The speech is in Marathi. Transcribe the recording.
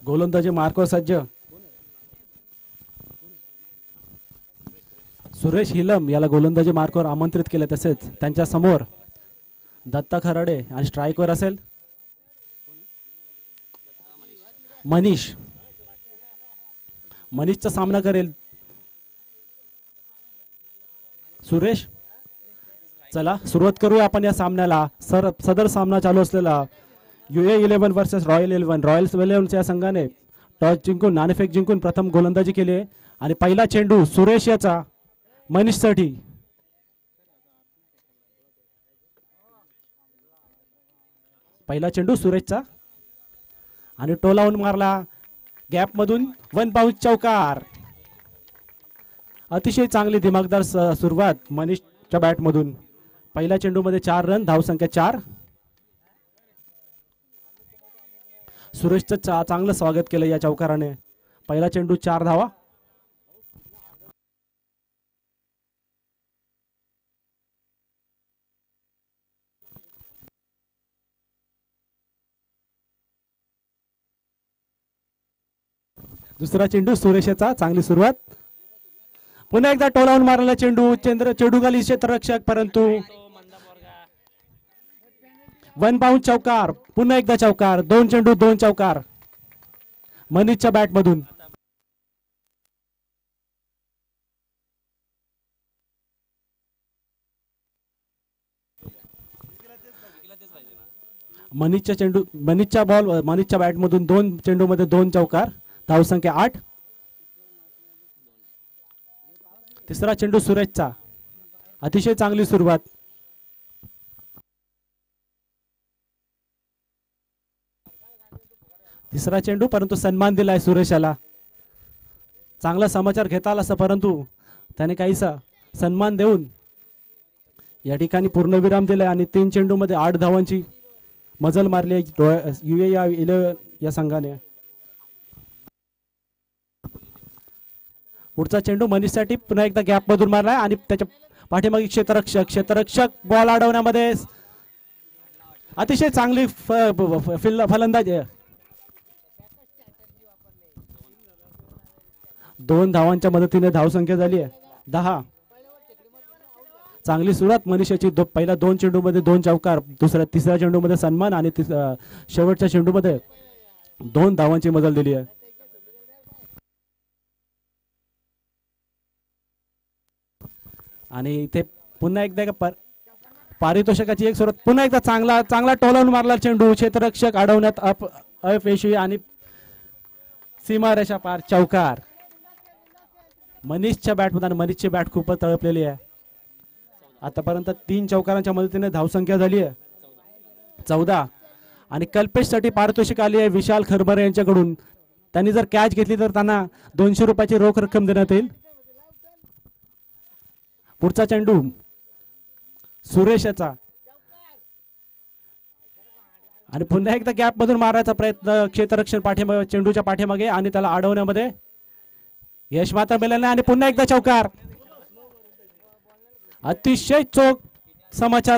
गोलंदाजी मार्कवर सज्ज. सुरेश हिलम याला गोलंदाजी मार्कवर आमंत्रित केले. तसेच त्यांच्या समोर दत्ता खराडे आणि स्ट्राईकवर असेल मनीषचा सामना करेल सुरेश. चला सुरुवात करूया आपण या सामन्याला. सदर सामना चालू असलेला UA11 वर्सेस रॉयल 11. रॉयल्स 11 या संघाने टॉस जिंकून नाणेफेक जिंकून प्रथम गोलंदाजी केली आहे आणि पहिला चेंडू सुरेश याचा मनीषसाठी. पहिला चेंडू सुरेशचा आणि टोलावून मारला गॅप मधून. 1 बाउंस चौकार. अतिशय चांगली दिमागदार सुरुवात मनीषच्या बॅट मधून. पहिल्या चेंडू मध्ये 4 रन, धावसंख्या 4. सुरेशचं चांगलं स्वागत केलं या चौकाराने. पहिला चेंडू 4 धावा. दुसरा चेंडू सुरेशचा, चांगली सुरुवात. पुन्हा एकदा टोलावून मारलेला चेंडू. चेंडूखाली क्षेत्ररक्षक परंतु 1 बाउंस चौकार. पुन्हा एकदा चौकार. 2 चेंडू 2 चौकार मनीषच्या बॅट मधून. मनीषच्या बॅट मधून 2 चेंडू मध्ये 2 चौकार, धावसंख्या 8. तिसरा चेंडू सुरेशचा, अतिशय चांगली सुरुवात. तिसरा चेंडू परंतु सन्मान दिलाय सुरेशाला. चांगला समाचार घेता आला असं परंतु त्याने काहीसा सन्मान देऊन या ठिकाणी पूर्णविराम दिलाय आणि 3 चेंडू मध्ये 8 धावांची मजल मारली UA11 या संघाने. पुढचा चेंडू मनीषसाठी पुन्हा एकदा गॅप मधून मारलाय आणि त्याच्या पाठीमागे क्षेत्ररक्षक बॉल अडवण्यामध्ये अतिशय चांगली फलंदाजी. 2 धावांच्या मदतीने धावसंख्या झाली आहे 10. चांगली सुरुवात मनीषाची. पहिल्या 2 चेंडू मध्ये 2 चौकार, तिसऱ्या चेंडू मध्ये सन्मान आणि शेवटच्या चेंडू मध्ये 2 धावांची मजल दिली आहे. आणि इथे पुन्हा एकदा पारितोषिकाची एक सुरुवात. पुन्हा एकदा चांगला टोलावून मारला चेंडू. क्षेत्ररक्षक अडवण्यात अपयशी आणि सीमारेषा पार चौकार. मनीषच्या बॅट मध्ये, मनीषची बॅट खूपच तळपलेली आहे. आतापर्यंत 3 चौकारांच्या मदतीने धावसंख्या झाली आहे 14. आणि कल्पेशसाठी पारितोषिक आली आहे विशाल खरबरे यांच्याकडून. त्यांनी जर कॅच घेतली तर त्यांना 200 रुपयाची रोख रक्कम देण्यात येईल. पुढचा चेंडू सुरेशचा आणि पुन्हा एकदा गॅप मधून मारायचा प्रयत्न. क्षेत्ररक्षण पाठीमागे, चेंडूच्या पाठीमागे आणि त्याला अडवण्यामध्ये यश मात्र मिळालं नाही. आणि पुन्हा एकदा चौकार. अतिशय चोख समाचार